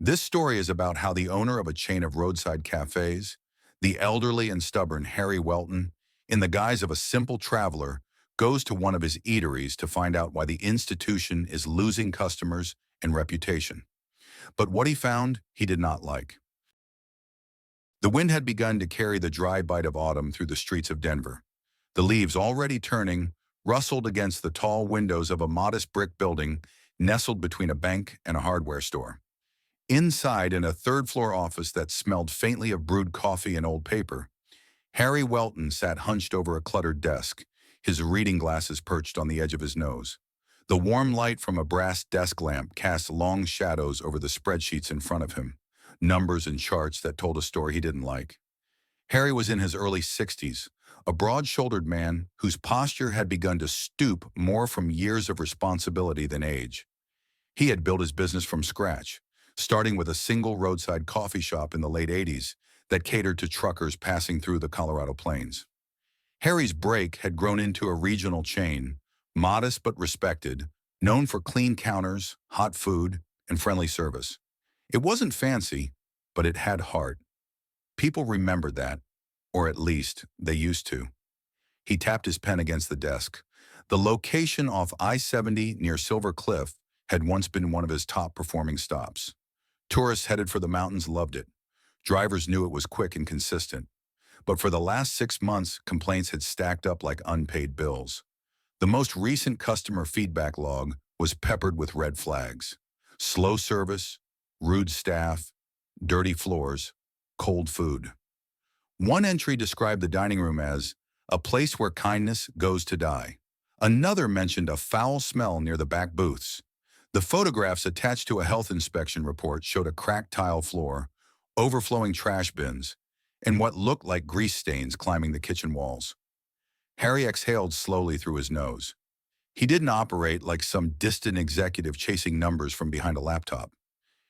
This story is about how the owner of a chain of roadside cafes, the elderly and stubborn Harry Welton, in the guise of a simple traveler, goes to one of his eateries to find out why the institution is losing customers and reputation. But what he found, he did not like. The wind had begun to carry the dry bite of autumn through the streets of Denver. The leaves, already turning, rustled against the tall windows of a modest brick building nestled between a bank and a hardware store. Inside, in a third-floor office that smelled faintly of brewed coffee and old paper, Harry Welton sat hunched over a cluttered desk, his reading glasses perched on the edge of his nose. The warm light from a brass desk lamp cast long shadows over the spreadsheets in front of him, numbers and charts that told a story he didn't like. Harry was in his early 60s, a broad-shouldered man whose posture had begun to stoop more from years of responsibility than age. He had built his business from scratch, starting with a single roadside coffee shop in the late 80s that catered to truckers passing through the Colorado Plains. Harry's Break had grown into a regional chain, modest but respected, known for clean counters, hot food, and friendly service. It wasn't fancy, but it had heart. People remembered that, or at least they used to. He tapped his pen against the desk. The location off I-70 near Silver Cliff had once been one of his top-performing stops. Tourists headed for the mountains loved it. Drivers knew it was quick and consistent. But for the last 6 months, complaints had stacked up like unpaid bills. The most recent customer feedback log was peppered with red flags. Slow service, rude staff, dirty floors, cold food. One entry described the dining room as a place where kindness goes to die. Another mentioned a foul smell near the back booths. The photographs attached to a health inspection report showed a cracked tile floor, overflowing trash bins, and what looked like grease stains climbing the kitchen walls. Harry exhaled slowly through his nose. He didn't operate like some distant executive chasing numbers from behind a laptop.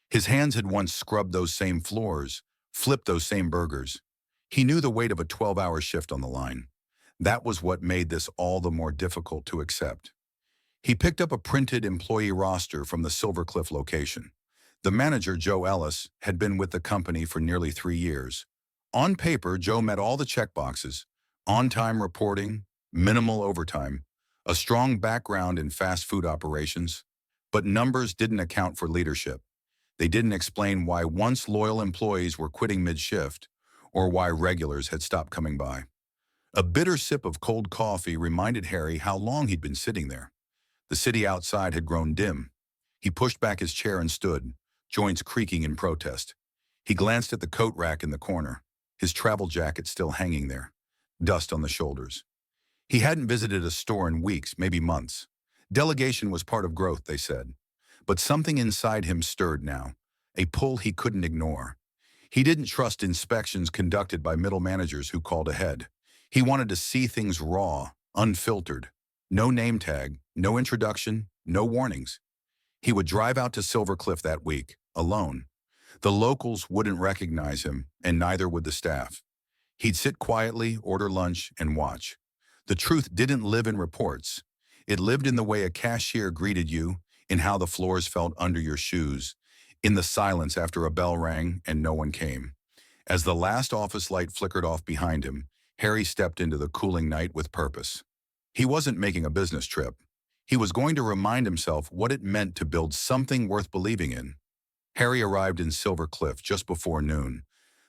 His hands had once scrubbed those same floors, flipped those same burgers. He knew the weight of a 12-hour shift on the line. That was what made this all the more difficult to accept. He picked up a printed employee roster from the Silver Cliff location. The manager, Joe Ellis, had been with the company for nearly 3 years. On paper, Joe met all the checkboxes: on-time reporting, minimal overtime, a strong background in fast food operations. But numbers didn't account for leadership. They didn't explain why once loyal employees were quitting mid-shift, or why regulars had stopped coming by. A bitter sip of cold coffee reminded Harry how long he'd been sitting there. The city outside had grown dim. He pushed back his chair and stood, joints creaking in protest. He glanced at the coat rack in the corner, his travel jacket still hanging there, dust on the shoulders. He hadn't visited a store in weeks, maybe months. Delegation was part of growth, they said. But something inside him stirred now, a pull he couldn't ignore. He didn't trust inspections conducted by middle managers who called ahead. He wanted to see things raw, unfiltered. No name tag, no introduction, no warnings. He would drive out to Silver Cliff that week, alone. The locals wouldn't recognize him, and neither would the staff. He'd sit quietly, order lunch, and watch. The truth didn't live in reports. It lived in the way a cashier greeted you, in how the floors felt under your shoes, in the silence after a bell rang and no one came. As the last office light flickered off behind him, Harry stepped into the cooling night with purpose. He wasn't making a business trip. He was going to remind himself what it meant to build something worth believing in. Harry arrived in Silver Cliff just before noon.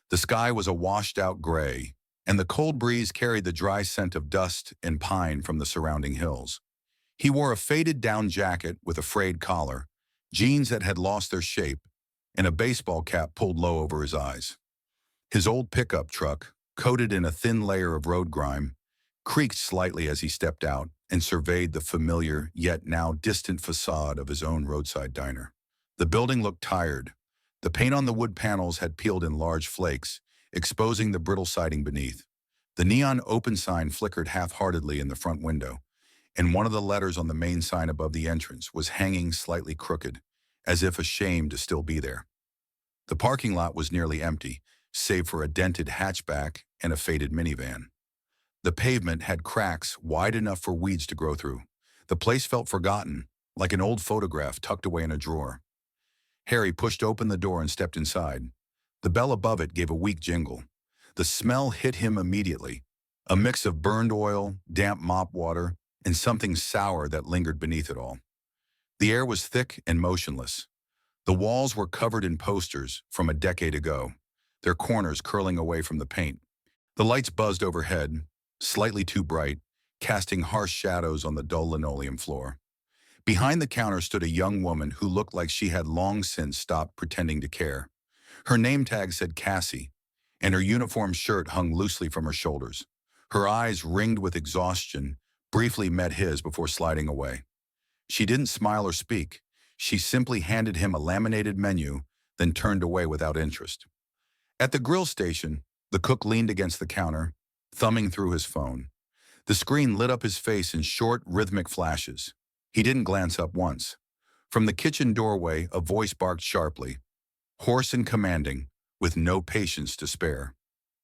The sky was a washed-out gray, and the cold breeze carried the dry scent of dust and pine from the surrounding hills. He wore a faded down jacket with a frayed collar, jeans that had lost their shape, and a baseball cap pulled low over his eyes. His old pickup truck, coated in a thin layer of road grime, creaked slightly as he stepped out and surveyed the familiar, yet now distant facade of his own roadside diner. The building looked tired. The paint on the wood panels had peeled in large flakes, exposing the brittle siding beneath. The neon open sign flickered half-heartedly in the front window, and one of the letters on the main sign above the entrance was hanging slightly crooked, as if ashamed to still be there. The parking lot was nearly empty, save for a dented hatchback and a faded minivan. The pavement had cracks wide enough for weeds to grow through. The place felt forgotten, like an old photograph tucked away in a drawer. Harry pushed open the door and stepped inside. The bell above it gave a weak jingle. The smell hit him immediately, a mix of burned oil, damp mop water, and something sour that lingered beneath it all. The air was thick and motionless. The walls were covered in posters from a decade ago, their corners curling away from the paint. The lights buzzed overhead, slightly too bright, casting harsh shadows on the dull linoleum floor. Behind the counter stood a young woman who looked like she had long since stopped pretending to care. Her name tag said Cassie, and her uniform shirt hung loosely from her shoulders. Her eyes, ringed with exhaustion, briefly met his before sliding away. She didn't smile or speak. She simply handed him a laminated menu, then turned away without interest. At the grill station, the cook leaned against the counter, thumbing through his phone. The screen lit up his face in short, rhythmic flashes. He didn't glance up once. From the kitchen doorway, a voice barked sharply, hoarse and commanding, with no patience to spare.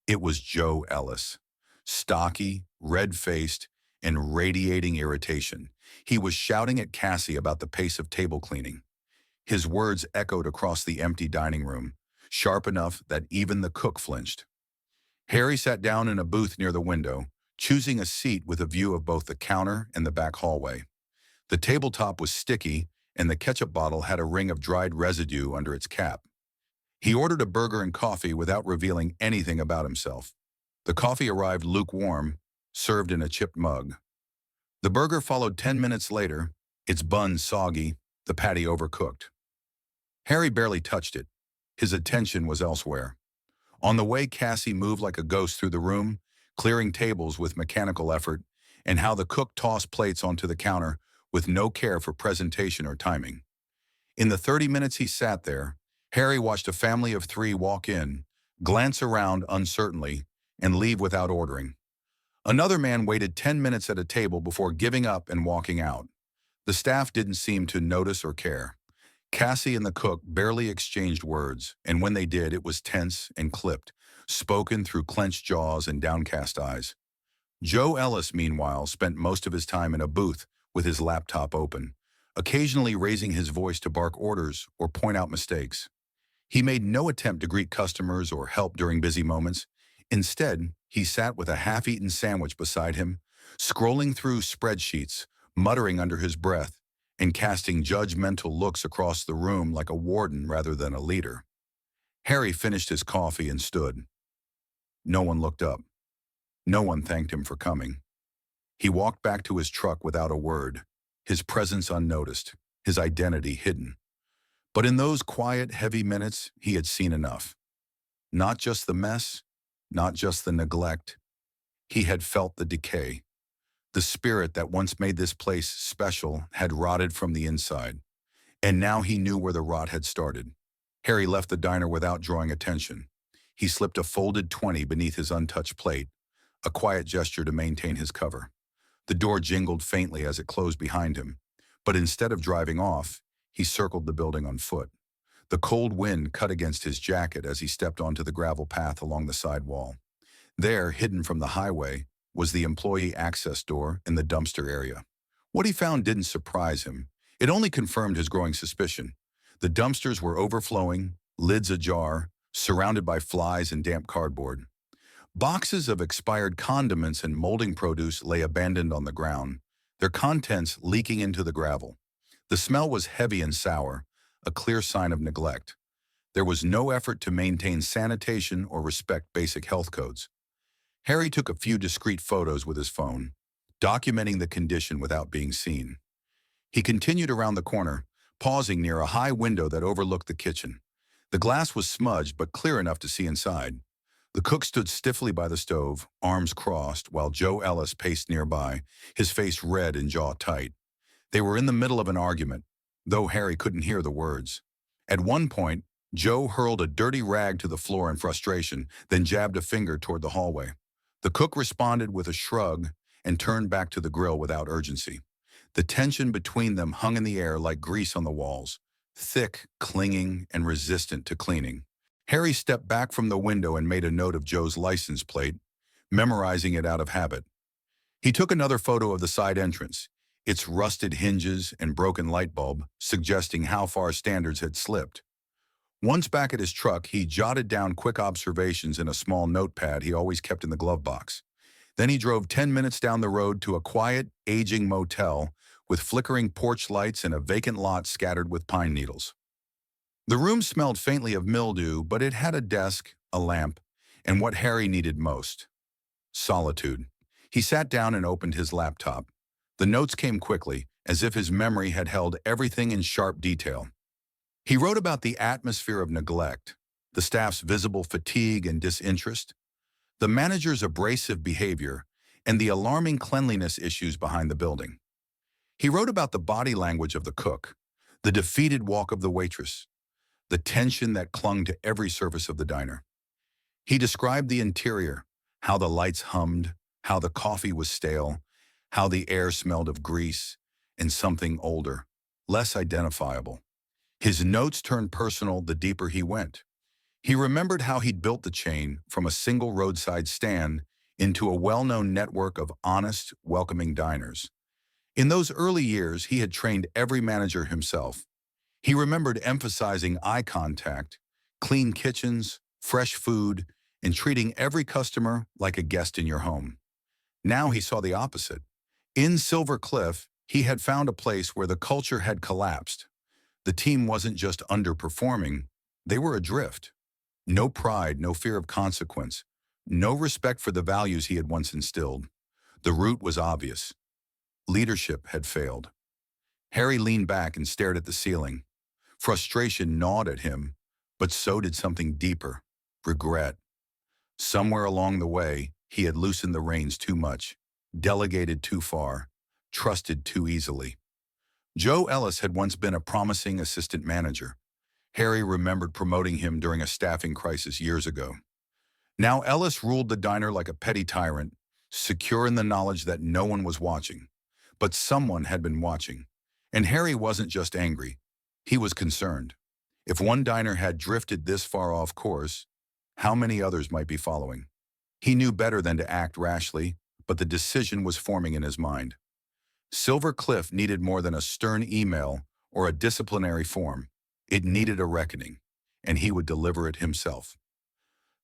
It was Joe Ellis. Stocky, red-faced, and radiating irritation. He was shouting at Cassie about the pace of table cleaning. His words echoed across the empty dining room, sharp enough that even the cook flinched. Harry sat down in a booth near the window, choosing a seat with a view of both the counter and the back hallway. The tabletop was sticky, and the ketchup bottle had a ring of dried residue under its cap. He ordered a burger and coffee without revealing anything about himself. The coffee arrived lukewarm, served in a chipped mug. The burger followed 10 minutes later, its bun soggy, the patty overcooked. Harry barely touched it. His attention was elsewhere. On the way, Cassie moved like a ghost through the room, clearing tables with mechanical effort, and how the cook tossed plates onto the counter with no care for presentation or timing. In the 30 minutes he sat there, Harry watched a family of 3 walk in, glance around uncertainly, and leave without ordering. Another man waited 10 minutes at a table before giving up and walking out. The staff didn't seem to notice or care. Cassie and the cook barely exchanged words, and when they did, it was tense and clipped, spoken through clenched jaws and downcast eyes. Joe Ellis, meanwhile, spent most of his time in a booth with his laptop open, occasionally raising his voice to bark orders or point out mistakes. He made no attempt to greet customers or help during busy moments. Instead, he sat with a half-eaten sandwich beside him, scrolling through spreadsheets, muttering under his breath, and casting judgmental looks across the room like a warden rather than a leader. Harry finished his coffee and stood. No one looked up. No one thanked him for coming. He walked back to his truck without a word, his presence unnoticed, his identity hidden. But in those quiet, heavy minutes, he had seen enough. Not just the mess, not just the neglect. He had felt the decay. The spirit that once made this place special had rotted from the inside, and now he knew where the rot had started. Harry left the diner without drawing attention. He slipped a folded 20 beneath his untouched plate, a quiet gesture to maintain his cover. The door jingled faintly as it closed behind him, but instead of driving off, he circled the building on foot. The cold wind cut against his jacket as he stepped onto the gravel path along the side wall. There, hidden from the highway, was the employee access door in the dumpster area. What he found didn't surprise him. It only confirmed his growing suspicion. The dumpsters were overflowing, lids ajar, surrounded by flies and damp cardboard. Boxes of expired condiments and molding produce lay abandoned on the ground, their contents leaking into the gravel. The smell was heavy and sour, a clear sign of neglect. There was no effort to maintain sanitation or respect basic health codes. Harry took a few discreet photos with his phone, documenting the condition without being seen. He continued around the corner, pausing near a high window that overlooked the kitchen. The glass was smudged but clear enough to see inside. The cook stood stiffly by the stove, arms crossed, while Joe Ellis paced nearby, his face red and jaw tight. They were in the middle of an argument, though Harry couldn't hear the words. At one point, Joe hurled a dirty rag to the floor in frustration, then jabbed a finger toward the hallway. The cook responded with a shrug and turned back to the grill without urgency. The tension between them hung in the air like grease on the walls, thick, clinging, and resistant to cleaning. Harry stepped back from the window and made a note of Joe's license plate, memorizing it out of habit. He took another photo of the side entrance, its rusted hinges and broken light bulb, suggesting how far standards had slipped. Once back at his truck, he jotted down quick observations in a small notepad he always kept in the glove box. Then he drove 10 minutes down the road to a quiet, aging motel with flickering porch lights and a vacant lot scattered with pine needles. The room smelled faintly of mildew, but it had a desk, a lamp, and what Harry needed most: solitude. He sat down and opened his laptop. The notes came quickly, as if his memory had held everything in sharp detail. He wrote about the atmosphere of neglect, the staff's visible fatigue and disinterest, the manager's abrasive behavior, and the alarming cleanliness issues behind the building. He wrote about the body language of the cook, the defeated walk of the waitress, the tension that clung to every surface of the diner. He described the interior, how the lights hummed, how the coffee was stale, how the air smelled of grease and something older, less identifiable. His notes turned personal the deeper he went. He remembered how he'd built the chain from a single roadside stand into a well-known network of honest, welcoming diners. In those early years, he had trained every manager himself. He remembered emphasizing eye contact, clean kitchens, fresh food, and treating every customer like a guest in your home. Now he saw the opposite. In Silver Cliff, he had found a place where the culture had collapsed. The team wasn't just underperforming, they were adrift. No pride, no fear of consequence, no respect for the values he had once instilled. The root was obvious. Leadership had failed. Harry leaned back and stared at the ceiling. Frustration gnawed at him, but so did something deeper: regret. Somewhere along the way, he had loosened the reins too much, delegated too far, trusted too easily. Joe Ellis had once been a promising assistant manager. Harry remembered promoting him during a staffing crisis years ago. Now Ellis ruled the diner like a petty tyrant, secure in the knowledge that no one was watching. But someone had been watching. And Harry wasn't just angry. He was concerned. If one diner had drifted this far off course, how many others might be following? He knew better than to act rashly, but the decision was forming in his mind. Silver Cliff needed more than a stern email or a disciplinary form. It needed a reckoning, and he would deliver it himself.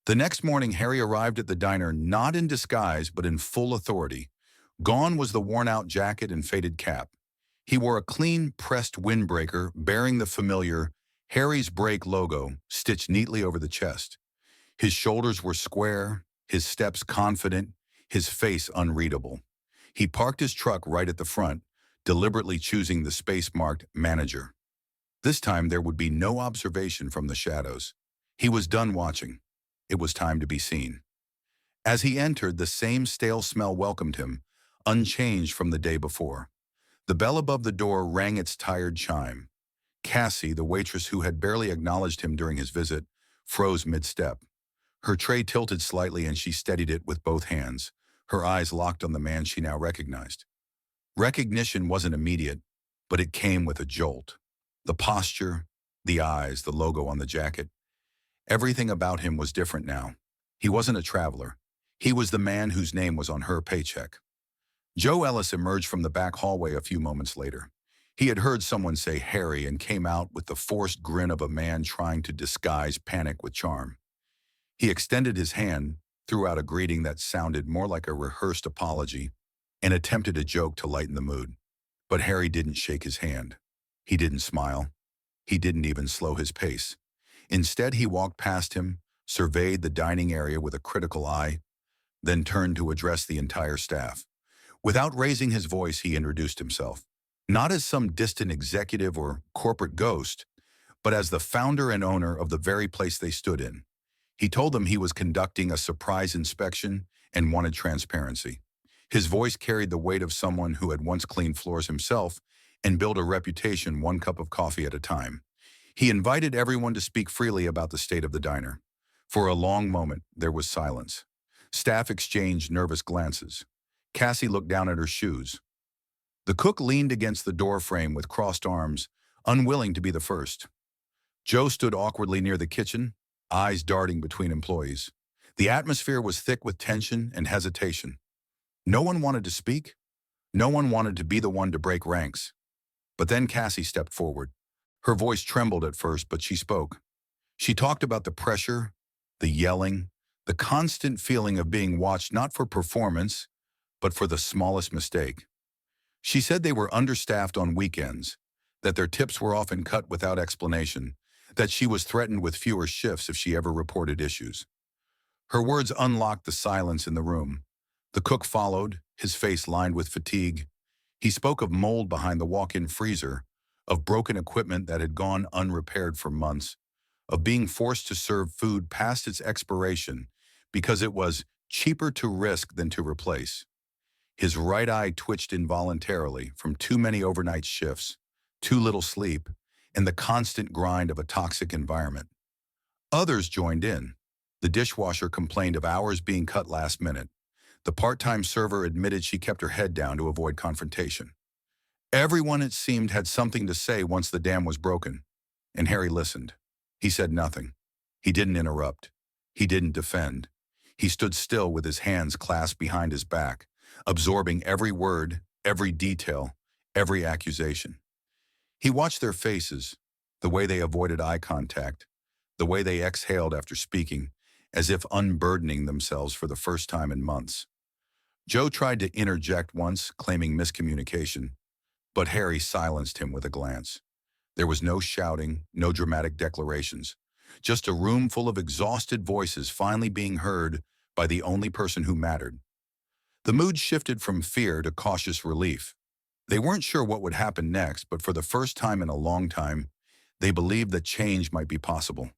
The next morning, Harry arrived at the diner not in disguise but in full authority. Gone was the worn-out jacket and faded cap. He wore a clean, pressed windbreaker bearing the familiar Harry's Break logo stitched neatly over the chest. His shoulders were square, his steps confident, his face unreadable. He parked his truck right at the front, deliberately choosing the space marked Manager. This time there would be no observation from the shadows. He was done watching. It was time to be seen. As he entered, the same stale smell welcomed him, unchanged from the day before. The bell above the door rang its tired chime. Cassie, the waitress who had barely acknowledged him during his visit, froze mid-step. Her tray tilted slightly and she steadied it with both hands, her eyes locked on the man she now recognized. Recognition wasn't immediate, but it came with a jolt. The posture, the eyes, the logo on the jacket. Everything about him was different now. He wasn't a traveler. He was the man whose name was on her paycheck. Joe Ellis emerged from the back hallway a few moments later. He had heard someone say Harry and came out with the forced grin of a man trying to disguise panic with charm. He extended his hand, threw out a greeting that sounded more like a rehearsed apology, and attempted a joke to lighten the mood. But Harry didn't shake his hand. He didn't smile. He didn't even slow his pace. Instead, he walked past him, surveyed the dining area with a critical eye, then turned to address the entire staff. Without raising his voice, he introduced himself, not as some distant executive or corporate ghost, but as the founder and owner of the very place they stood in. He told them he was conducting a surprise inspection and wanted transparency. His voice carried the weight of someone who had once cleaned floors himself and built a reputation one cup of coffee at a time. He invited everyone to speak freely about the state of the diner. For a long moment, there was silence. Staff exchanged nervous glances. Cassie looked down at her shoes. The cook leaned against the door frame with crossed arms, unwilling to be the first. Joe stood awkwardly near the kitchen, eyes darting between employees. The atmosphere was thick with tension and hesitation. No one wanted to speak. No one wanted to be the one to break ranks. But then Cassie stepped forward. Her voice trembled at first, but she spoke. She talked about the pressure, the yelling, the constant feeling of being watched not for performance, but for the smallest mistake. She said they were understaffed on weekends, that their tips were often cut without explanation, that she was threatened with fewer shifts if she ever reported issues. Her words unlocked the silence in the room. The cook followed, his face lined with fatigue. He spoke of mold behind the walk-in freezer, of broken equipment that had gone unrepaired for months, of being forced to serve food past its expiration because it was cheaper to risk than to replace. His right eye twitched involuntarily from too many overnight shifts, too little sleep, and the constant grind of a toxic environment. Others joined in. The dishwasher complained of hours being cut last minute. The part-time server admitted she kept her head down to avoid confrontation. Everyone, it seemed, had something to say once the dam was broken, and Harry listened. He said nothing. He didn't interrupt. He didn't defend. He stood still with his hands clasped behind his back, absorbing every word, every detail, every accusation. He watched their faces, the way they avoided eye contact, the way they exhaled after speaking, as if unburdening themselves for the first time in months. Joe tried to interject once, claiming miscommunication, but Harry silenced him with a glance. There was no shouting, no dramatic declarations, just a room full of exhausted voices finally being heard by the only person who mattered. The mood shifted from fear to cautious relief. They weren't sure what would happen next, but for the first time in a long time, they believed that change might be possible.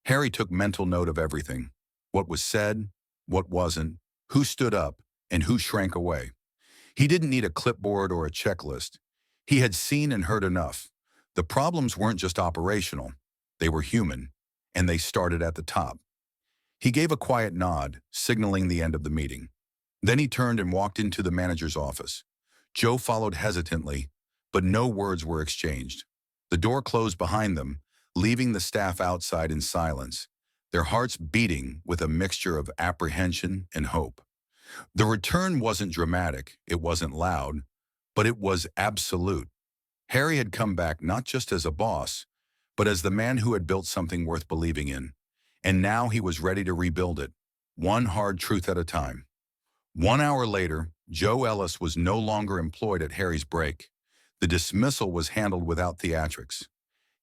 Harry took mental note of everything: what was said, what wasn't, who stood up, and who shrank away. He didn't need a clipboard or a checklist. He had seen and heard enough. The problems weren't just operational. They were human, and they started at the top. He gave a quiet nod, signaling the end of the meeting. Then he turned and walked into the manager's office. Joe followed hesitantly, but no words were exchanged. The door closed behind them, leaving the staff outside in silence, their hearts beating with a mixture of apprehension and hope. The return wasn't dramatic, it wasn't loud, but it was absolute. Harry had come back not just as a boss, but as the man who had built something worth believing in. And now he was ready to rebuild it, one hard truth at a time. 1 hour later, Joe Ellis was no longer employed at Harry's break. The dismissal was handled without theatrics.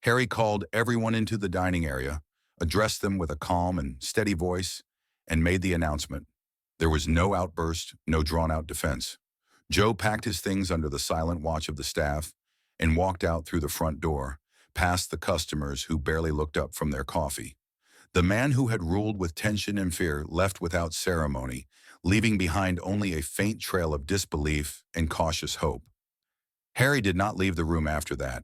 Harry called everyone into the dining area, addressed them with a calm and steady voice, and made the announcement. There was no outburst, no drawn-out defense. Joe packed his things under the silent watch of the staff and walked out through the front door, past the customers who barely looked up from their coffee. The man who had ruled with tension and fear left without ceremony, leaving behind only a faint trail of disbelief and cautious hope. Harry did not leave the room after that.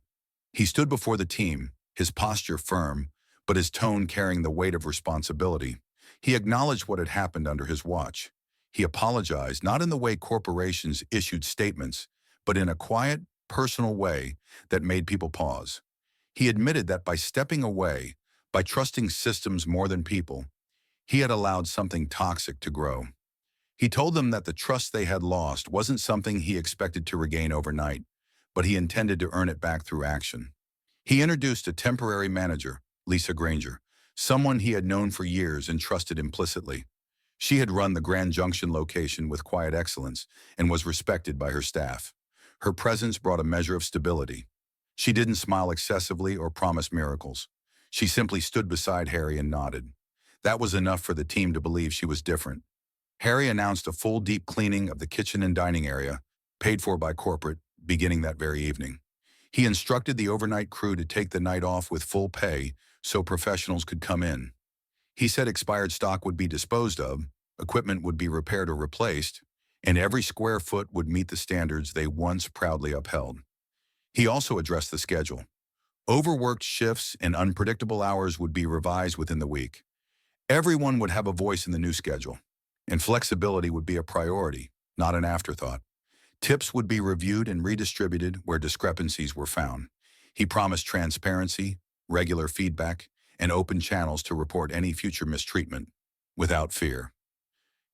He stood before the team, his posture firm, but his tone carrying the weight of responsibility. He acknowledged what had happened under his watch. He apologized, not in the way corporations issued statements, but in a quiet, personal way that made people pause. He admitted that by stepping away, by trusting systems more than people, he had allowed something toxic to grow. He told them that the trust they had lost wasn't something he expected to regain overnight, but he intended to earn it back through action. He introduced a temporary manager, Lisa Granger, someone he had known for years and trusted implicitly. She had run the Grand Junction location with quiet excellence and was respected by her staff. Her presence brought a measure of stability. She didn't smile excessively or promise miracles. She simply stood beside Harry and nodded. That was enough for the team to believe she was different. Harry announced a full deep cleaning of the kitchen and dining area, paid for by corporate, beginning that very evening. He instructed the overnight crew to take the night off with full pay so professionals could come in. He said expired stock would be disposed of, equipment would be repaired or replaced, and every square foot would meet the standards they once proudly upheld. He also addressed the schedule. Overworked shifts and unpredictable hours would be revised within the week. Everyone would have a voice in the new schedule, and flexibility would be a priority, not an afterthought. Tips would be reviewed and redistributed where discrepancies were found. He promised transparency, regular feedback, and open channels to report any future mistreatment, without fear.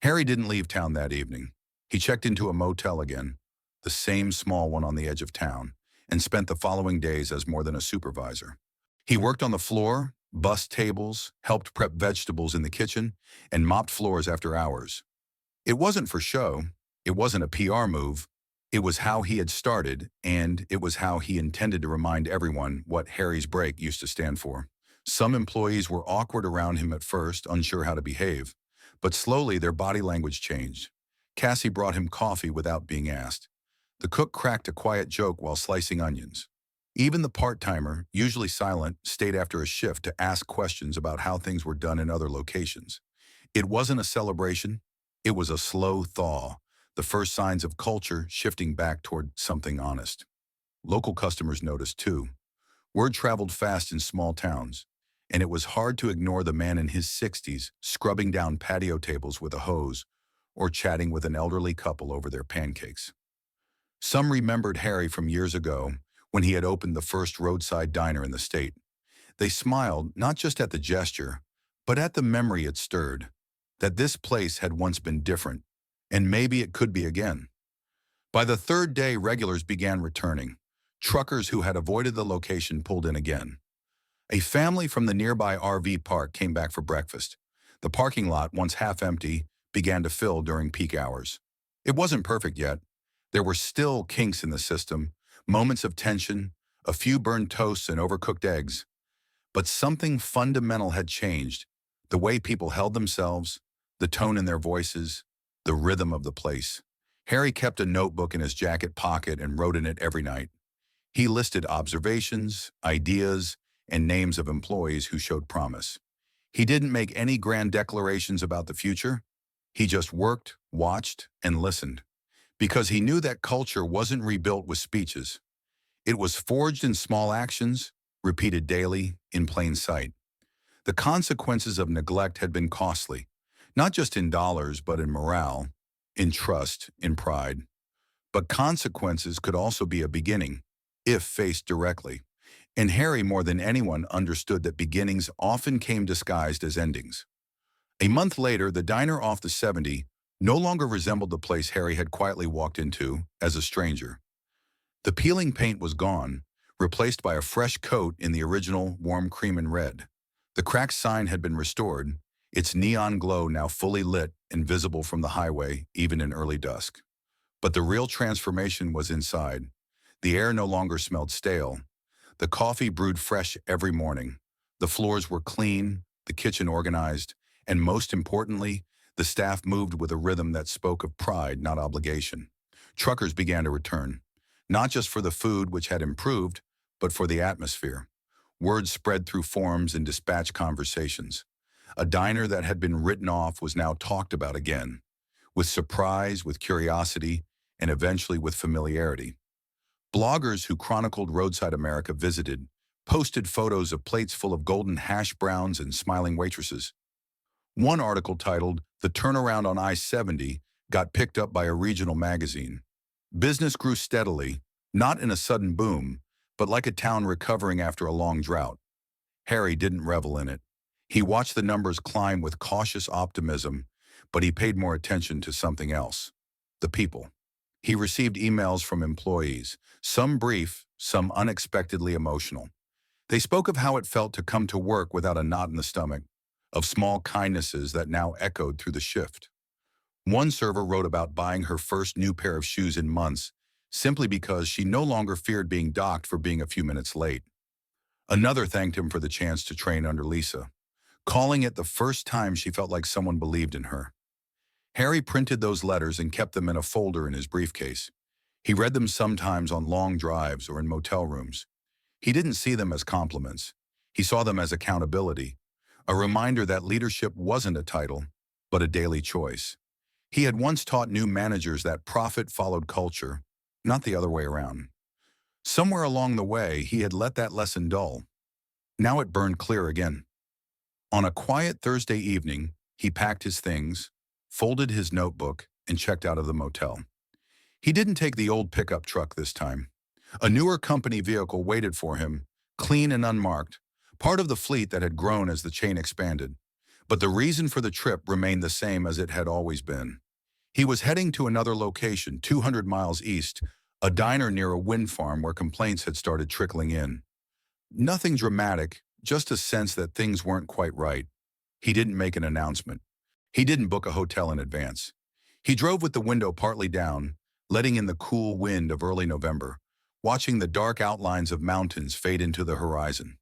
Harry didn't leave town that evening. He checked into a motel again, the same small one on the edge of town, and spent the following days as more than a supervisor. He worked on the floor, bussed tables, helped prep vegetables in the kitchen, and mopped floors after hours. It wasn't for show. It wasn't a PR move. It was how he had started, and it was how he intended to remind everyone what Harry's break used to stand for. Some employees were awkward around him at first, unsure how to behave, but slowly their body language changed. Cassie brought him coffee without being asked. The cook cracked a quiet joke while slicing onions. Even the part-timer, usually silent, stayed after a shift to ask questions about how things were done in other locations. It wasn't a celebration. It was a slow thaw, the first signs of culture shifting back toward something honest. Local customers noticed too. Word traveled fast in small towns, and it was hard to ignore the man in his 60s scrubbing down patio tables with a hose or chatting with an elderly couple over their pancakes. Some remembered Harry from years ago when he had opened the first roadside diner in the state. They smiled not just at the gesture, but at the memory it stirred, that this place had once been different, and maybe it could be again. By the third day, regulars began returning. Truckers who had avoided the location pulled in again. A family from the nearby RV park came back for breakfast. The parking lot, once half empty, began to fill during peak hours. It wasn't perfect yet. There were still kinks in the system, moments of tension, a few burned toasts and overcooked eggs. But something fundamental had changed. The way people held themselves, the tone in their voices, the rhythm of the place. Harry kept a notebook in his jacket pocket and wrote in it every night. He listed observations, ideas, and names of employees who showed promise. He didn't make any grand declarations about the future. He just worked, watched, and listened. Because he knew that culture wasn't rebuilt with speeches. It was forged in small actions, repeated daily, in plain sight. The consequences of neglect had been costly, not just in dollars, but in morale, in trust, in pride. But consequences could also be a beginning, if faced directly. And Harry, more than anyone, understood that beginnings often came disguised as endings. A month later, the diner off the 70 no longer resembled the place Harry had quietly walked into as a stranger. The peeling paint was gone, replaced by a fresh coat in the original warm cream and red. The cracked sign had been restored, its neon glow now fully lit and visible from the highway, even in early dusk. But the real transformation was inside. The air no longer smelled stale. The coffee brewed fresh every morning. The floors were clean, the kitchen organized, and most importantly, the staff moved with a rhythm that spoke of pride, not obligation. Truckers began to return, not just for the food, which had improved, but for the atmosphere. Word spread through forums and dispatch conversations. A diner that had been written off was now talked about again, with surprise, with curiosity, and eventually with familiarity. Bloggers who chronicled roadside America visited, posted photos of plates full of golden hash browns and smiling waitresses. One article titled, "The Turnaround on I-70" got picked up by a regional magazine. Business grew steadily, not in a sudden boom, but like a town recovering after a long drought. Harry didn't revel in it. He watched the numbers climb with cautious optimism, but he paid more attention to something else: the people. He received emails from employees, some brief, some unexpectedly emotional. They spoke of how it felt to come to work without a knot in the stomach, of small kindnesses that now echoed through the shift. One server wrote about buying her first new pair of shoes in months, simply because she no longer feared being docked for being a few minutes late. Another thanked him for the chance to train under Lisa, calling it the first time she felt like someone believed in her. Harry printed those letters and kept them in a folder in his briefcase. He read them sometimes on long drives or in motel rooms. He didn't see them as compliments. He saw them as accountability, a reminder that leadership wasn't a title, but a daily choice. He had once taught new managers that profit followed culture, not the other way around. Somewhere along the way, he had let that lesson dull. Now it burned clear again. On a quiet Thursday evening, he packed his things, folded his notebook, and checked out of the motel. He didn't take the old pickup truck this time. A newer company vehicle waited for him, clean and unmarked, part of the fleet that had grown as the chain expanded. But the reason for the trip remained the same as it had always been. He was heading to another location, 200 miles east, a diner near a wind farm where complaints had started trickling in. Nothing dramatic, just a sense that things weren't quite right. He didn't make an announcement. He didn't book a hotel in advance. He drove with the window partly down, letting in the cool wind of early November, watching the dark outlines of mountains fade into the horizon.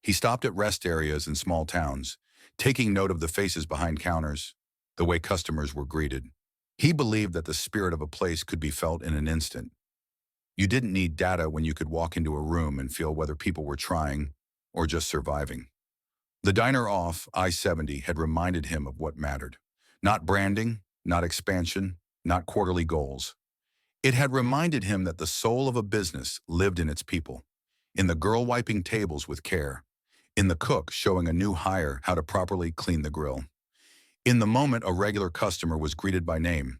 He stopped at rest areas in small towns, taking note of the faces behind counters, the way customers were greeted. He believed that the spirit of a place could be felt in an instant. You didn't need data when you could walk into a room and feel whether people were trying or just surviving. The diner off I-70 had reminded him of what mattered. Not branding, not expansion, not quarterly goals. It had reminded him that the soul of a business lived in its people, in the girl wiping tables with care, in the cook showing a new hire how to properly clean the grill, in the moment a regular customer was greeted by name.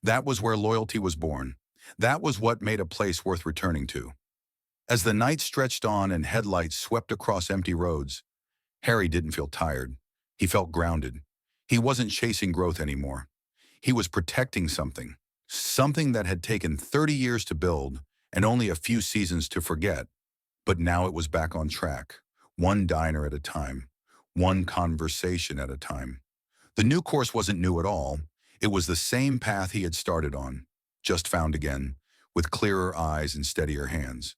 That was where loyalty was born. That was what made a place worth returning to. As the night stretched on and headlights swept across empty roads, Harry didn't feel tired. He felt grounded. He wasn't chasing growth anymore. He was protecting something, something that had taken 30 years to build and only a few seasons to forget. But now it was back on track, one diner at a time, one conversation at a time. The new course wasn't new at all. It was the same path he had started on, just found again, with clearer eyes and steadier hands.